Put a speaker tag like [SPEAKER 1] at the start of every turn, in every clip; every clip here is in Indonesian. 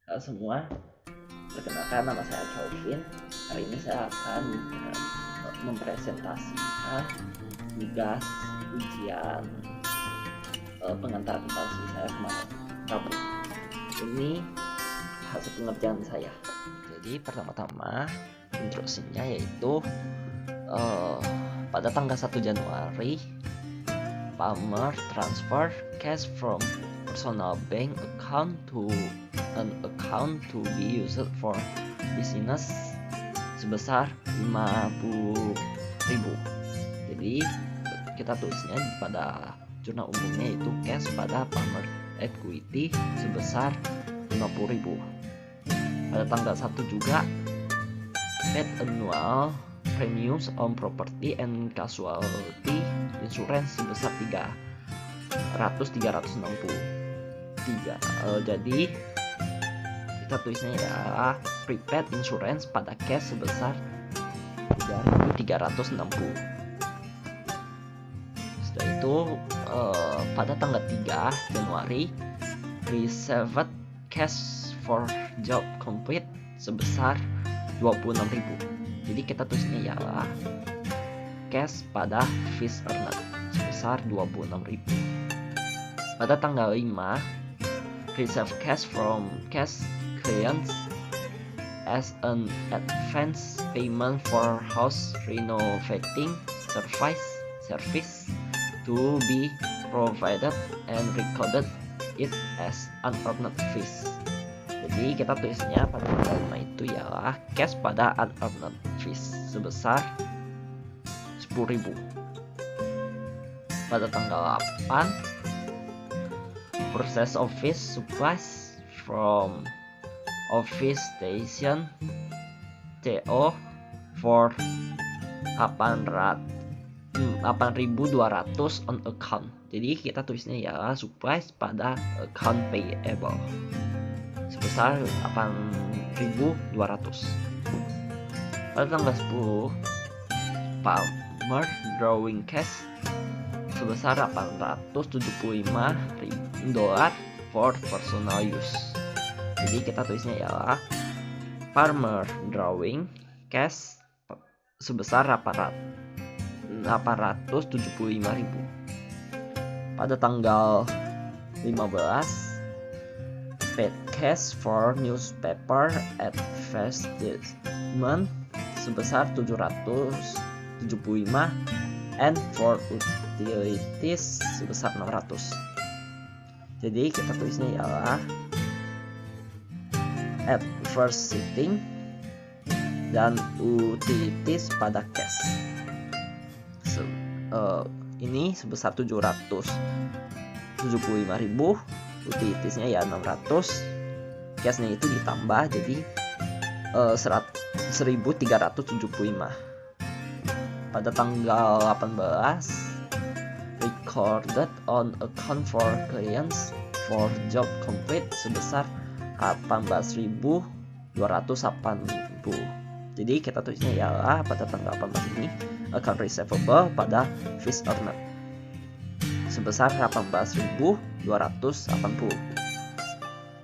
[SPEAKER 1] Halo semua, perkenalkan nama saya Kelvin. Hari ini saya akan mempresentasikan tugas ujian pengantar akuntansi saya kemarin Rabu. Ini hasil pengerjaan saya. Jadi pertama-tama instruksinya yaitu pada tanggal 1 Januari Palmer transfer cash from personal bank account to an account to be used for business sebesar 50.000. Jadi kita tulisnya pada jurnal umumnya itu cash pada Palmer Equity sebesar 50.000. Pada tanggal 1 juga paid annual premiums on property and casualty insurance sebesar 360. Jadi kita tulisnya ya prepaid insurance pada cash sebesar 3.360. Setelah itu pada tanggal 3 Januari reserved cash for job complete sebesar 26.000. Jadi kita tulisnya ya cash pada fees earned sebesar 26.000. Pada tanggal 5 reserve cash from cash clients as an advance payment for house renovating service to be provided and recorded it as unearned fees. Jadi kita tulisnya pada tanggal 5 itu ialah cash pada unearned fees sebesar 10.000. Pada tanggal 8 process office supplies from office station CO for 8.200 on account. Jadi kita tulisnya ya supplies pada account payable sebesar 8.200. Pada tanggal 10 Palmer drawing cash sebesar $875 for personal use. Jadi kita tulisnya ya Palmer drawing cash sebesar 875.000. Pada tanggal 15 paid cash for newspaper advertisement sebesar 775 and for utilities sebesar 600. Jadi kita tulisnya ialah advertising dan utilities pada cash. Ini sebesar 775.000, utilitiesnya ya 600, cashnya itu ditambah jadi 1.375. Pada tanggal 18 recorded on account for clients for job complete sebesar 18.280. Jadi kita tulisnya ialah pada tanggal 18 ini account receivable pada fees earned sebesar 18.280.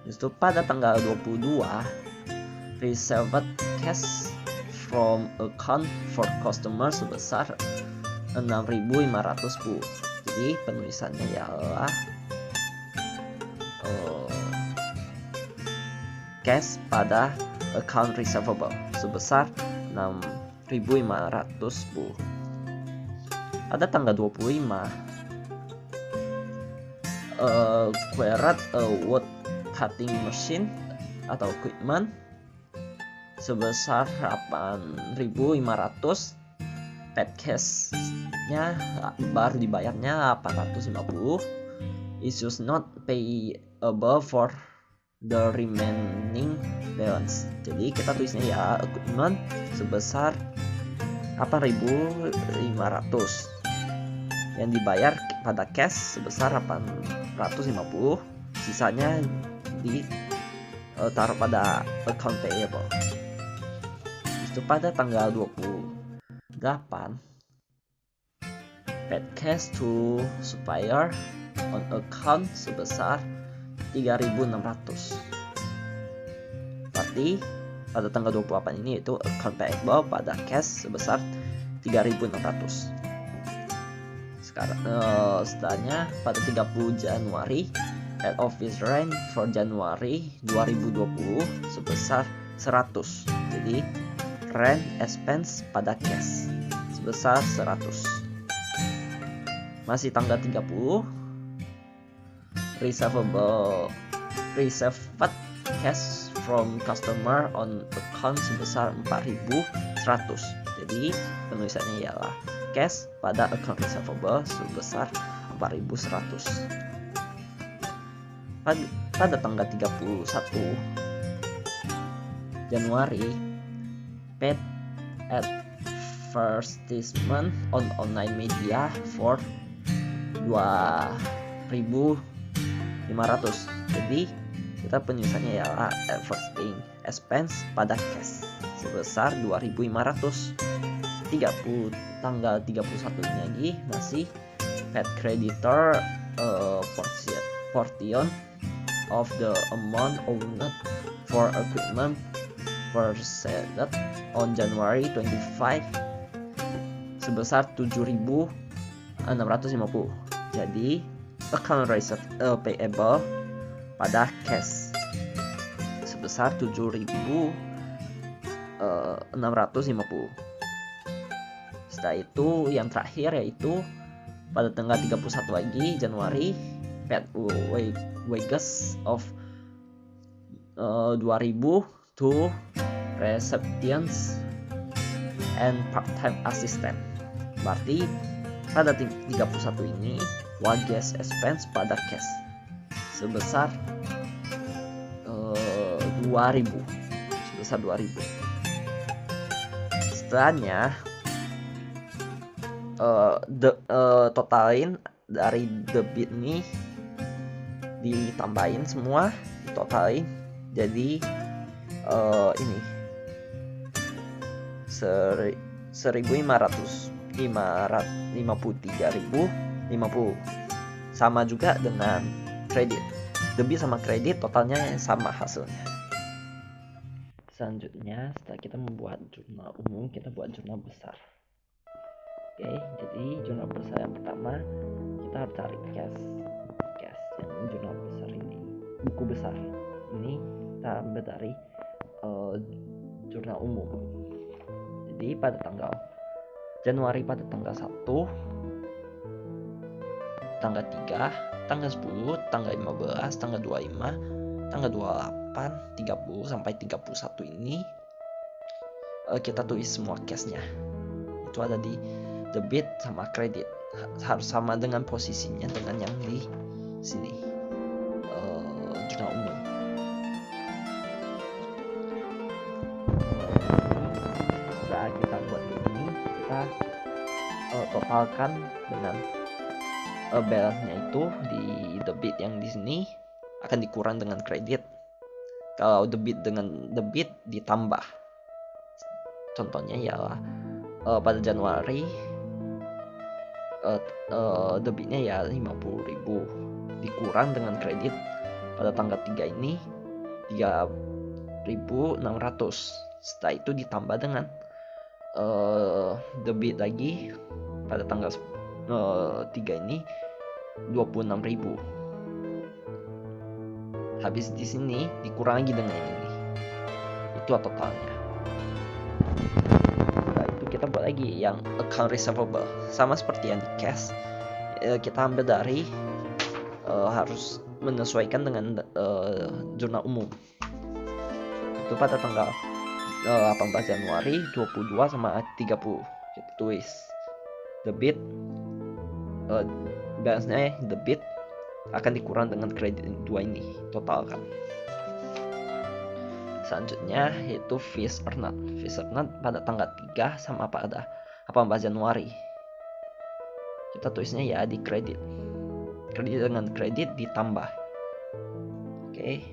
[SPEAKER 1] Itu pada tanggal 22 reserved cash from account for customer sebesar 6.500. Jadi penulisannya ialah cash pada account receivable sebesar 6.500. Pada tanggal 25 acquired a wood cutting machine atau equipment sebesar 8.500. paid cash-nya baru dibayarnya 850. Issues not payable for the remaining balance. Jadi kita tulisnya ya equipment sebesar 8.500 yang dibayar pada cash sebesar 850, sisanya ditaruh pada account payable. Itu pada tanggal 28 paid cash to supplier on account sebesar 3.600. Berarti pada tanggal 28 ini yaitu account payable pada cash sebesar 3.600. Sekarang setelahnya pada 30 Januari head office rent for Januari 2020 sebesar 100. Jadi rent expense pada cash sebesar 100. Masih tanggal 30 received cash from customer on account sebesar 4.100. Jadi penulisannya ialah cash pada account receivable sebesar 4.100. Pada tanggal 31 Januari paid advertisement on online media for 2.500. Jadi kita penulisannya ialah advertising expense pada cash sebesar 2.500. Tanggal 31 lagi masih paid creditor portion of the amount owed for equipment purchased on January 25 sebesar 7.650. Jadi account payable pada cash sebesar 7.650. Setelah itu yang terakhir yaitu pada tanggal 31 lagi Januari paid wages of 2.000 to receptions and part-time assistant. Berarti pada 31 ini wages expense pada cash sebesar 2.000. Setelahnya totalin dari debit nih ditambahin semua, ditotalin jadi ini 1.553.050 sama juga dengan kredit. Debit sama kredit totalnya sama hasilnya. Selanjutnya setelah kita membuat jurnal umum, kita buat jurnal besar. Oke, jadi jurnal besar yang pertama kita harus cari cash yang jurnal besar ini, buku besar ini kita ambil dari jurnal umum. Jadi pada tanggal Januari pada tanggal 1, tanggal 3, tanggal 10, tanggal 15, tanggal 25, tanggal 28, 30 sampai 31 ini kita tulis semua cashnya. Itu ada di debit sama kredit, harus sama dengan posisinya dengan yang di sini jurnal umum. Setelah kita buat ini, kita totalkan dengan balance-nya itu di debit yang di sini akan dikurang dengan kredit. Kalau debit dengan debit ditambah. Contohnya ialah pada Januari debitnya ya 50.000 dikurang dengan kredit pada tanggal 3 ini 3.600. Setelah itu ditambah dengan debit lagi pada tanggal 3 ini 26.000. Habis di sini dikurang lagi dengan ini. Itu totalnya. Setelah itu kita buat lagi yang account receivable, sama seperti yang di cash. Kita ambil dari harus menyesuaikan dengan jurnal umum. Itu pada tanggal 18 Januari 22 sama 30 kita tulis debit, balance-nya debit akan dikurang dengan kredit 2 ini, totalkan. Selanjutnya yaitu fees earned pada tanggal 3 sama pada 18 Januari. Kita tulisnya ya di kredit dengan kredit ditambah. Oke,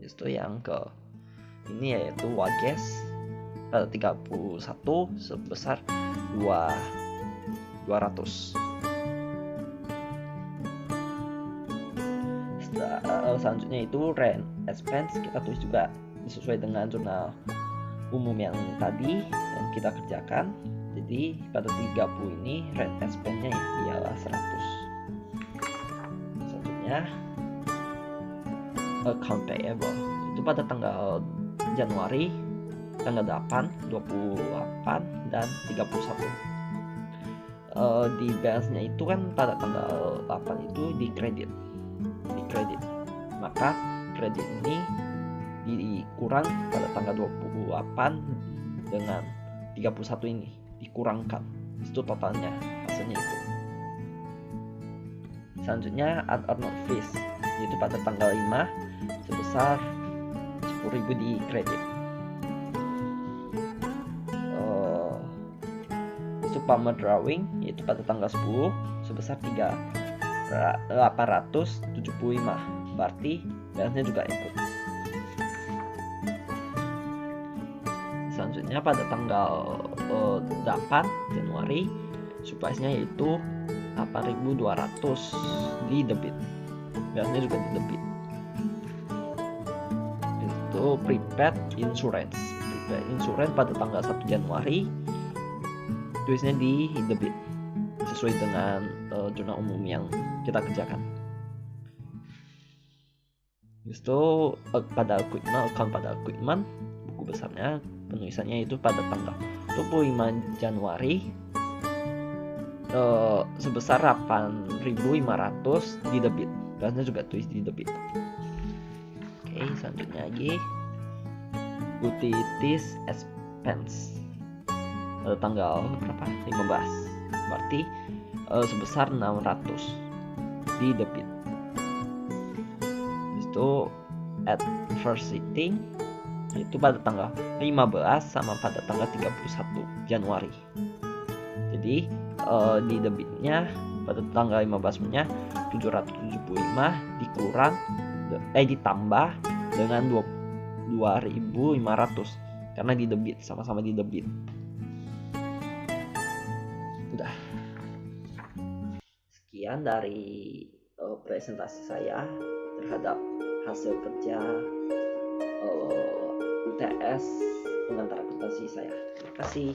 [SPEAKER 1] itu yang ke ini yaitu wages pada 31 sebesar 200. Selanjutnya itu rent expense kita tulis juga sesuai dengan zona umum yang tadi yang kita kerjakan. Jadi pada 30 ini rate expense-nya ialah 100. Selanjutnya account payable itu pada tanggal Januari, tanggal 8, 28, dan 31. Di balance-nya itu kan pada tanggal 8 itu di kredit, maka kredit ini dikurang pada tanggal 28 dengan 31 ini dikurangkan, itu totalnya hasilnya itu. Selanjutnya unearned fees, yaitu pada tanggal 5 sebesar 10.000 di kredit. Palmer drawing yaitu pada tanggal 10 sebesar 875, berarti balance-nya juga ikut. Selanjutnya pada tanggal 8 Januari surprise-nya yaitu 8.200 di debit, balance-nya juga di debit. Itu prepaid insurance pada tanggal 1 Januari tulisnya di debit sesuai dengan zona umum yang kita kerjakan. Itu pada equipment, buku besarnya penulisannya itu pada tanggal 25 Januari sebesar 8.500 di debit, karena juga tulis di debit. Oke, selanjutnya lagi utilities expense pada tanggal berapa? 15, berarti sebesar 600 di debit. Itu at first sitting itu pada tanggal 15 sama pada tanggal 31 Januari. Jadi di debitnya pada tanggal 15-nya 775 ditambah dengan 2.500 karena di debit, sama-sama di debit. Udah. Sekian dari presentasi saya terhadap hasil kerja UTS pengantar akuntansi saya. Terima kasih.